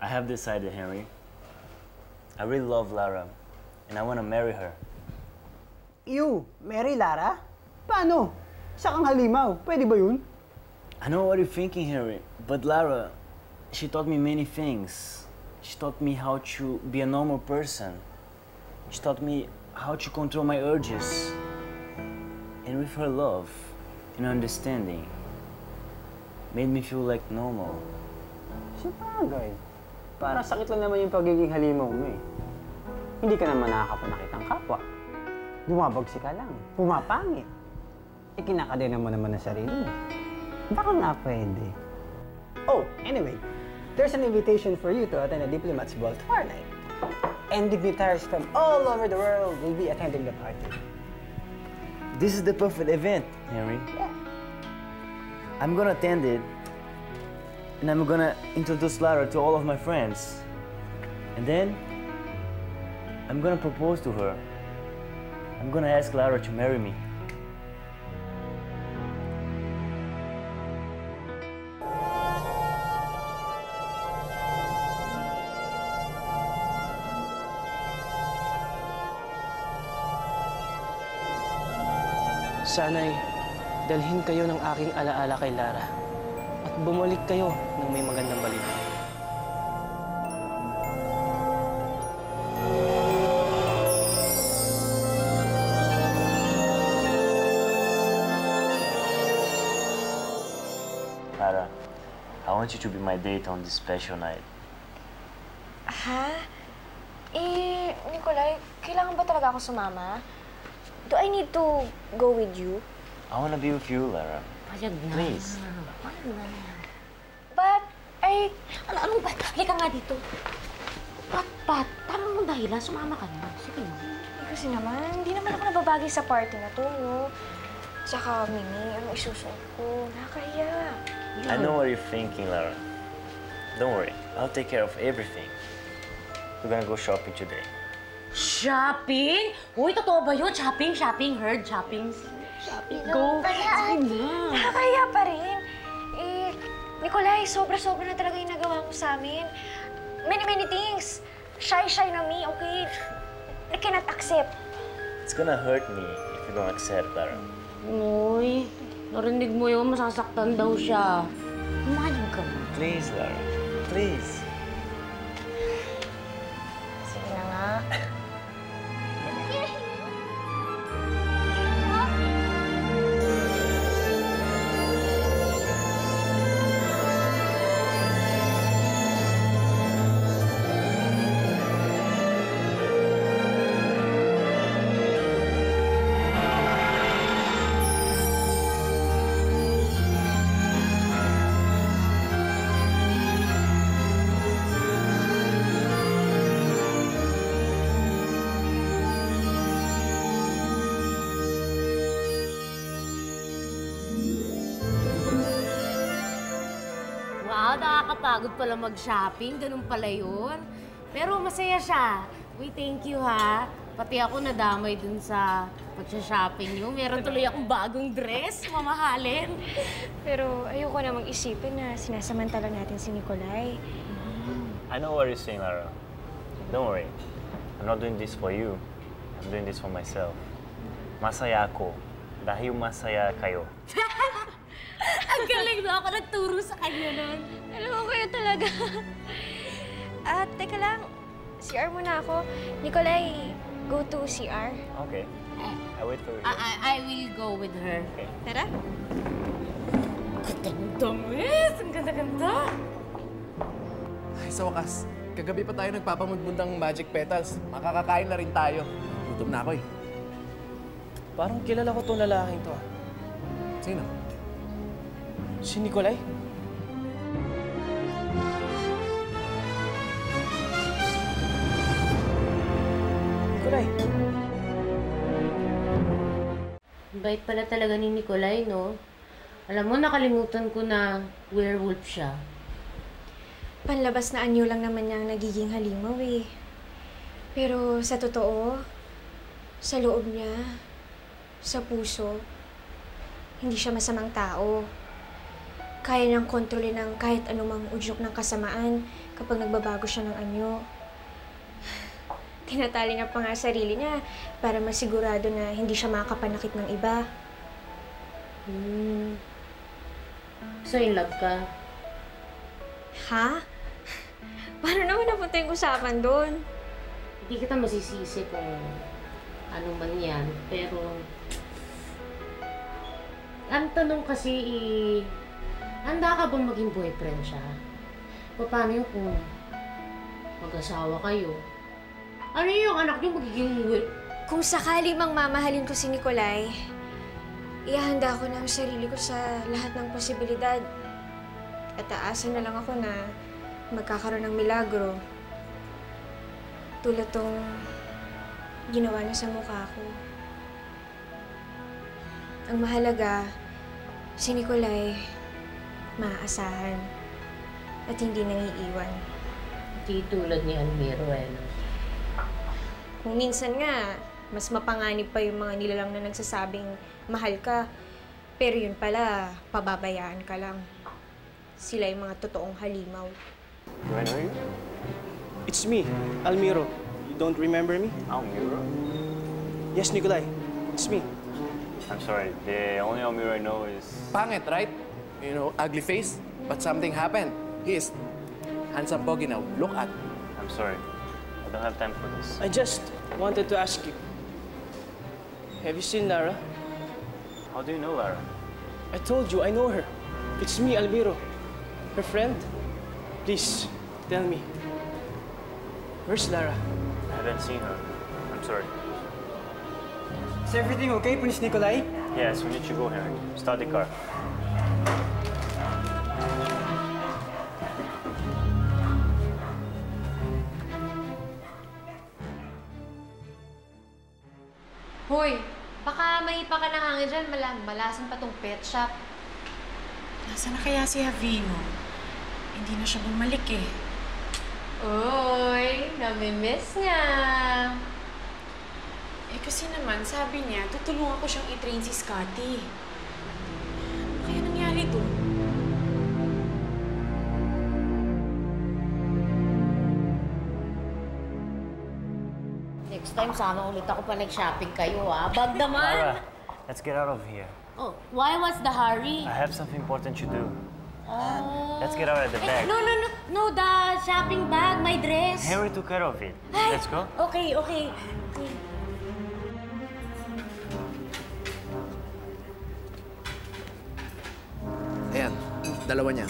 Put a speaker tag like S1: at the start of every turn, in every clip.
S1: I have decided, Henry. I really love Lara, and I want to marry her.
S2: You, marry Lara? Paano? Isa kang halimaw. Pwede ba yun?
S1: I know what you're thinking, Henry, but Lara, she taught me many things. She taught me how to be a normal person. She taught me how to control my urges. And with her love and understanding, made me feel like normal.
S2: Sabagay. Para sakit lang naman yung pagiging halimaw mo eh. Hindi ka naman nakakapanakit ng kapwa. Bumabagsi ka lang. Pumapangit. Ikinakadena mo naman ang sarili mo. Baka nga pwede. Oh, anyway. There's an invitation for you to attend a Diplomat's Ball tomorrow night. And dignitaries from all over the world will be attending the party.
S1: This is the perfect event, Henry.
S2: Yeah.
S1: I'm gonna attend it, and I'm gonna introduce Lara to all of my friends. And then, I'm gonna propose to her. I'm gonna ask Lara to marry me.
S3: Sana'y dalhin kayo ng aking alaala kay Lara at bumalik kayo ng may magandang balita.
S1: Lara, I want you to be my date on this special night.
S4: Ha? Nikolai, kailangan ba talaga ako sumama? Do I need to go with you?
S1: I want to be with you, Lara.
S5: Payag na.
S1: Please.
S5: Payag na.
S4: But,
S5: Anong ba't? Halika nga dito. Pat, tama mong dahilan. Sumama ka na. Sige na.
S4: kasi naman, hindi naman ako nababagay sa party na to, no? Tsaka, Mimi, ano isusuot ko? Nakakahiya.
S1: I know what you're thinking, Lara. Don't worry. I'll take care of everything. We're gonna go shopping today.
S5: Shopping? Uy, totoo ba yun? Shopping, heard, shopping. Go. Sige na.
S4: Nakakahiya pa rin. Nikolai, sobra-sobra na talaga yung nagawa mo sa amin. Many things. Shy na me, okay? I cannot accept.
S1: It's gonna hurt me if you don't accept, Lara.
S5: Uy, narinig mo yun, masasaktan daw siya. Umayag ka ba?
S1: Please, Lara. Please.
S4: Sige na nga.
S5: Wow, nakakapagod pala mag-shopping. Ganun pala yun. Pero masaya siya. Uy, thank you ha. Pati ako nadamay dun sa pag-shopping niyo. Meron tuloy akong bagong dress, mamahalin.
S4: Pero ayoko namang isipin na sinasamantala natin si Nikolai.
S1: I know what you're saying, Lara. Don't worry. I'm not doing this for you. I'm doing this for myself. Masaya ako dahil masaya kayo.
S5: Ang galing na ako nagturo sa kanya nun.
S4: Alam mo kayo talaga. Teka lang. CR muna ako. Nikolai, go to CR.
S1: Okay. I wait for you.
S5: I will go with her.
S1: Okay.
S4: Tara.
S5: Ganda, miss! Ang ganda-ganda!
S6: Ay, sa wakas, kagabi pa tayo nagpapamundmundang magic petals. Makakakain na rin tayo. Gutom na ako eh.
S3: Parang kilala ko tong lalaking to.
S6: Sino?
S3: Si Nikolai? Nikolai!
S5: Bait pala talaga ni Nikolai, no? Alam mo, nakalimutan ko na werewolf siya.
S4: Panlabas na anyo lang naman niya ang nagiging halimaw eh. Pero sa totoo, sa loob niya, sa puso, hindi siya masamang tao. kaya niyang kontrolin ng kahit anumang udyok ng kasamaan kapag nagbabago siya ng anyo. Tinatali niya pa nga sarili niya para masigurado na hindi siya makapanakit ng iba.
S5: So, in love ka?
S4: Ha? Paano naman napunta yung usapan doon?
S5: Hindi kita masisisi kung ano man yan, pero... Ang tanong kasi, handa ka bang maging boyfriend siya? Paano yung kung mag-asawa kayo? Ano yung anak niyo magiging...
S4: Kung sakali mang mamahalin ko si Nikolai, ihahanda ko na ang sarili ko sa lahat ng posibilidad. At aasa na lang ako na magkakaroon ng milagro. Tulad tong ginawa niya sa mukha ko. Ang mahalaga, si Nikolai maaasahan at hindi nangiiwan.
S5: Hindi tulad ni Almiro, no?
S4: Kung minsan nga, mas mapanganib pa yung mga nilalang na nagsasabing mahal ka. Pero yun pala, pababayaan ka lang. Sila yung mga totoong halimaw.
S6: Do I know you?
S3: It's me, Almiro. You don't remember me?
S1: Almiro?
S3: Yes, Nikolai. It's me.
S1: I'm sorry, the only Almiro I know is...
S6: Pangit, right? You know, ugly face. But something happened. He is handsome pogi now. Look at.
S1: I'm sorry. I don't have time for this.
S3: I just wanted to ask you. Have you seen Lara?
S1: How do you know Lara?
S3: I told you, I know her. It's me, Almiro. Her friend. Please, tell me. Where's Lara?
S1: I haven't seen her. I'm sorry.
S3: Is everything okay, Prince Nikolai?
S1: Yes, we need to go, Henry. Start the car.
S7: Hoy, baka mahipa ka ng hangin dyan. Malasan pa tong pet shop.
S8: Nasaan na kaya si Javino? Hindi na siya bumalik eh.
S7: Uy, nami-miss niya.
S8: Eh kasi naman, sabi niya, tutulungan ko siyang i-train si Scotty. Ano kaya nangyari doon?
S5: Next time, sana ulit ako pa nag-shopping kayo, ah. Bag naman!
S1: Lara, let's get out of here.
S5: Oh, why was the hurry?
S1: I have something important to do.
S5: Oh.
S1: Let's get out of the bag.
S5: No, the shopping bag, my dress.
S1: Henry took care of it.
S5: Ay,
S1: Let's go.
S5: Okay.
S6: Ayan, dalawa niya.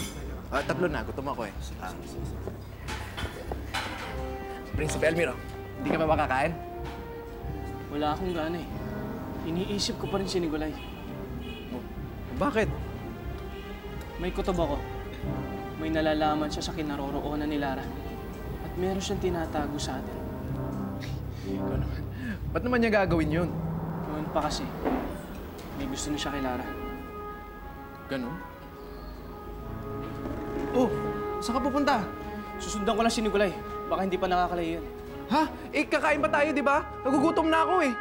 S6: Tatlo na, gutom ako eh. Prinsipe Almiro, hindi ka pa makakain?
S3: Wala akong gana eh. Iniisip ko pa rin si Nikolai.
S6: Bakit?
S3: May kutob ako. May nalalaman siya sa kinaroroonan ni Lara. At meron siyang tinatago sa atin.
S6: Ikaw naman. Ba't naman niya gagawin yun?
S3: Noon pa kasi, may gusto na siya kay Lara.
S6: Ganon? Oh, saan ka pupunta?
S3: Susundan ko lang si Nikolai. Baka hindi pa nakakalayo yun.
S6: Ha? Eh, kakain pa tayo, di ba? Nagugutom na ako eh.